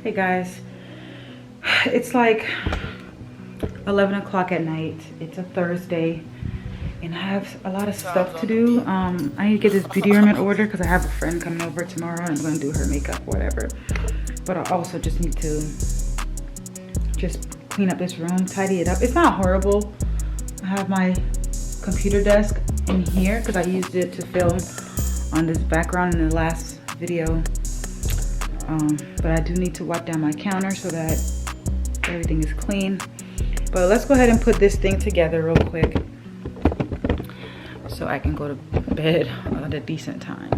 Hey guys, it's like 11 o'clock at night. It's a Thursday and I have a lot of stuff to do. I need to get this beauty room in order because I have a friend coming over tomorrow and I'm gonna do her makeup, whatever. But I also just need to just clean up this room, tidy it up. It's not horrible. I have my computer desk in here because I used it to film on this background in the last video. But I do need to wipe down my counter so that everything is clean. But let's go ahead and put this thing together real quick so I can go to bed at a decent time.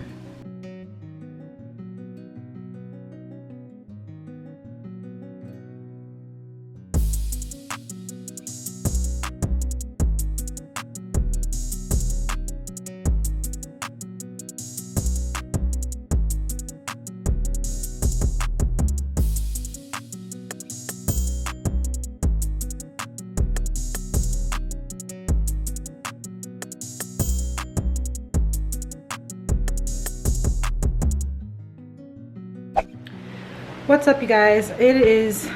What's up, you guys? It is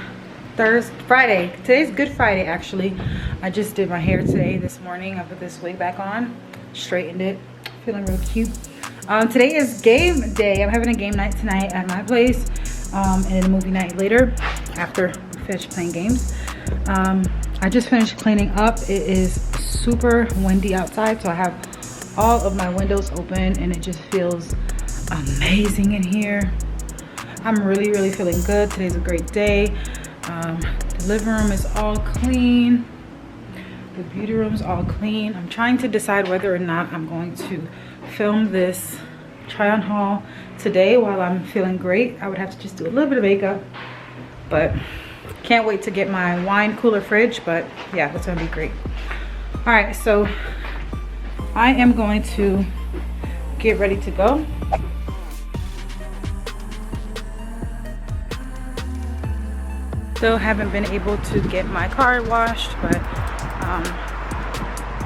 Friday. Today's Good Friday, actually. I just did my hair this morning. I put this wig back on, straightened it, feeling real cute. Today is game day. I'm having a game night tonight at my place, and a movie night later after I finish playing games. I just finished cleaning up. It is super windy outside, so I have all of my windows open and it just feels amazing in here. I'm really feeling good. Today's a great day. The living room is all clean. The beauty room is all clean. I'm trying to decide whether or not I'm going to film this try on haul today while I'm feeling great. I would have to just do a little bit of makeup, but can't wait to get my wine cooler fridge. But yeah, that's gonna be great. All right, so I am going to get ready to go. Still haven't been able to get my car washed, but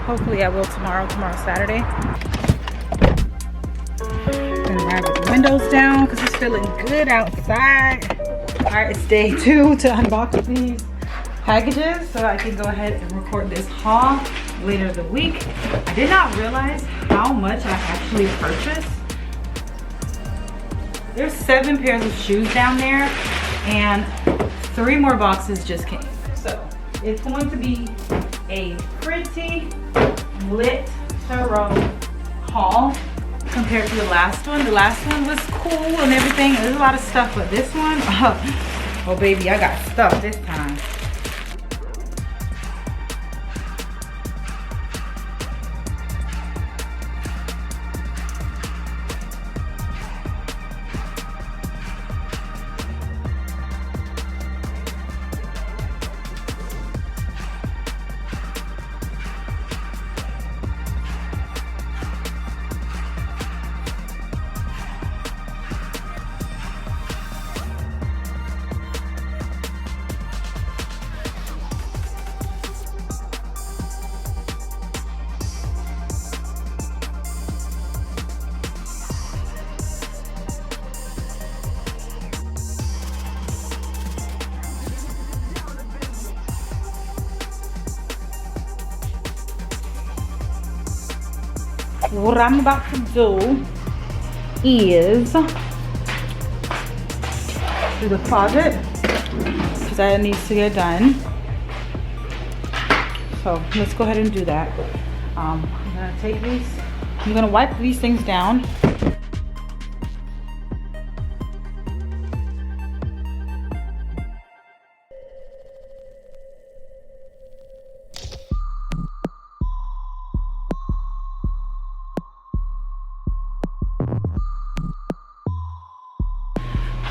hopefully I will tomorrow. Tomorrow's Saturday. Gonna ride with the windows down because it's feeling good outside. All right, it's day 2 to unbox these packages so I can go ahead and record this haul later in the week. I did not realize how much I actually purchased. There's 7 pairs of shoes down there and 3 more boxes just came. So it's going to be a pretty lit, thorough haul compared to the last one. The last one was cool and everything. There's a lot of stuff, but this one, oh baby, I got stuff this time. What I'm about to do is do the closet because that needs to get done. So let's go ahead and do that. I'm gonna take these, I'm gonna wipe these things down.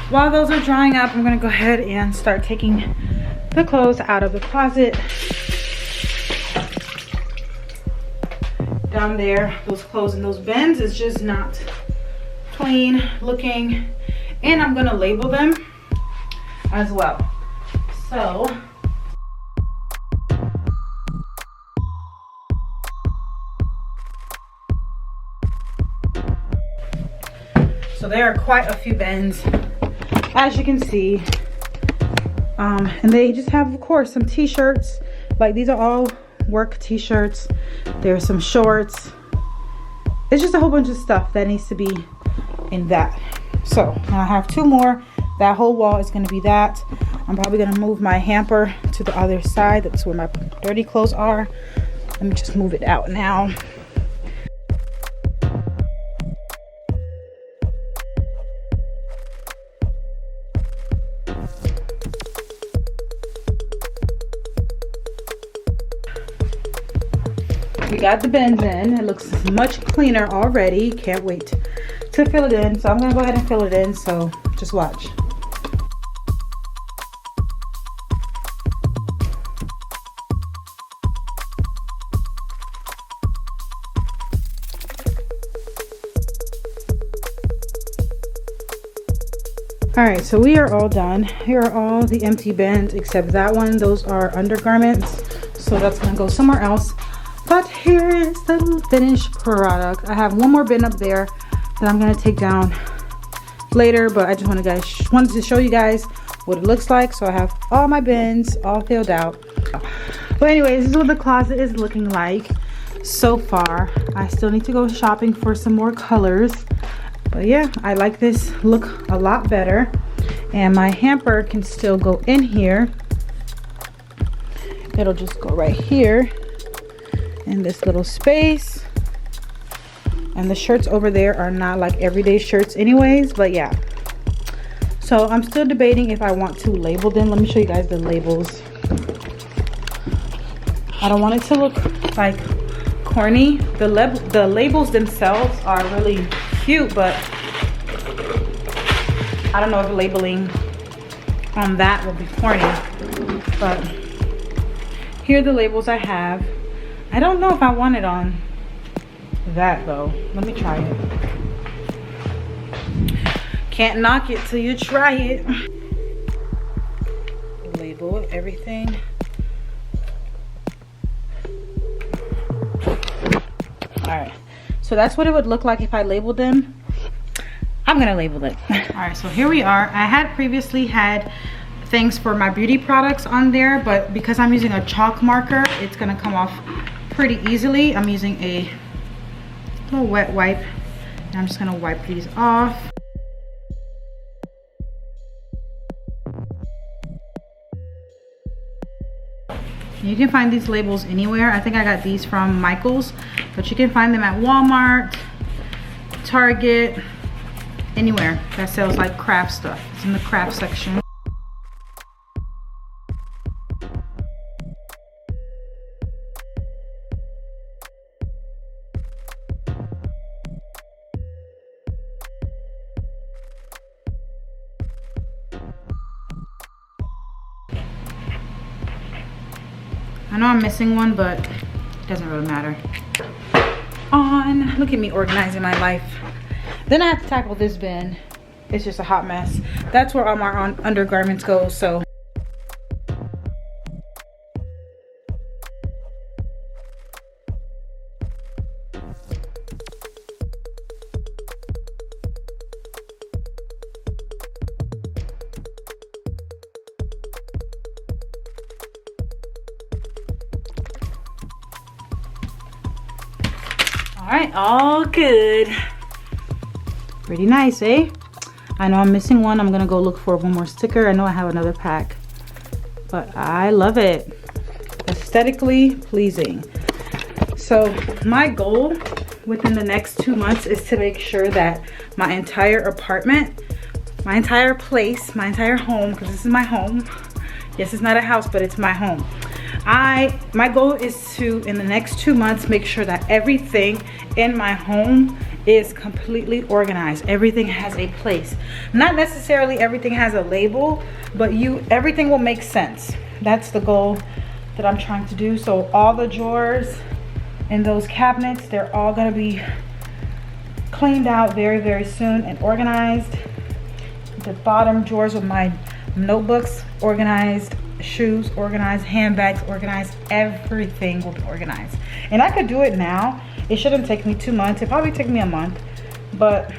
While those are drying up, I'm gonna go ahead and start taking the clothes out of the closet. Down there, those clothes in those bins is just not clean looking. And I'm gonna label them as well. So, there are quite a few bins, as you can see. And they just have, of course, some t-shirts. Like these are all work t-shirts. There's some shorts. It's just a whole bunch of stuff that needs to be in that. So now I have 2 more. That whole wall is going to be that. I'm probably going to move my hamper to the other side. That's where my dirty clothes are. Let me just move it out now. We got the bins in. It looks much cleaner already. Can't wait to fill it in. So I'm gonna go ahead and fill it in. So just watch. All right, so we are all done. Here are all the empty bins except that one. Those are undergarments, so that's gonna go somewhere else. But here is the finished product. I have one more bin up there that I'm gonna take down later, but I just wanted to show you guys what it looks like. So I have all my bins all filled out. But anyways, this is what the closet is looking like so far. I still need to go shopping for some more colors. But yeah, I like this look a lot better. And my hamper can still go in here. It'll just go right here in this little space. And the shirts over there are not like everyday shirts anyways, but yeah. So I'm still debating if I want to label them. Let me show you guys the labels. I don't want it to look like corny. The labels themselves are really cute, but I don't know if labeling on that will be corny. But here are the labels I have. I don't know if I want it on that though. Let me try it. Can't knock it till you try it. Label everything. Alright, so that's what it would look like if I labeled them. I'm gonna label it. Alright, so here we are. I had previously had things for my beauty products on there, but because I'm using a chalk marker, it's gonna come off pretty easily. I'm using a little wet wipe, and I'm just gonna wipe these off. You can find these labels anywhere. I think I got these from Michael's, but you can find them at Walmart, Target, anywhere that sells like craft stuff. It's in the craft section. I know I'm missing one, but it doesn't really matter. Look at me organizing my life. Then I have to tackle this bin. It's just a hot mess. That's where all my undergarments go, so. All right, all good. Pretty nice, eh? I know I'm missing one. I'm gonna go look for one more sticker. I know I have another pack, but I love it. Aesthetically pleasing. So my goal within the next 2 months is to make sure that my entire apartment, my entire place, my entire home, because this is my home. Yes, it's not a house, but it's my home. My goal is to, in the next 2 months, make sure that everything in my home is completely organized. Everything has a place. Not necessarily everything has a label, but everything will make sense. That's the goal that I'm trying to do. So all the drawers in those cabinets, they're all gonna be cleaned out very, very soon and organized. The bottom drawers with my notebooks organized, shoes organized, handbags organized, everything will be organized. And I could do it now. It shouldn't take me 2 months. It probably take me a month, but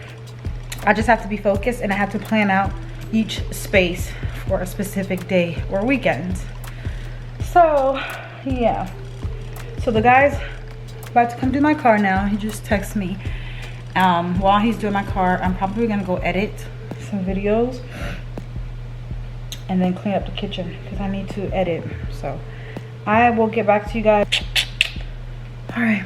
I just have to be focused and I have to plan out, each space for a specific day or weekend. So yeah, so the guy's about to come do my car now. He just texted me. While he's doing my car, I'm probably gonna go edit some videos and then clean up the kitchen because I need to edit. So I will get back to you guys. All right.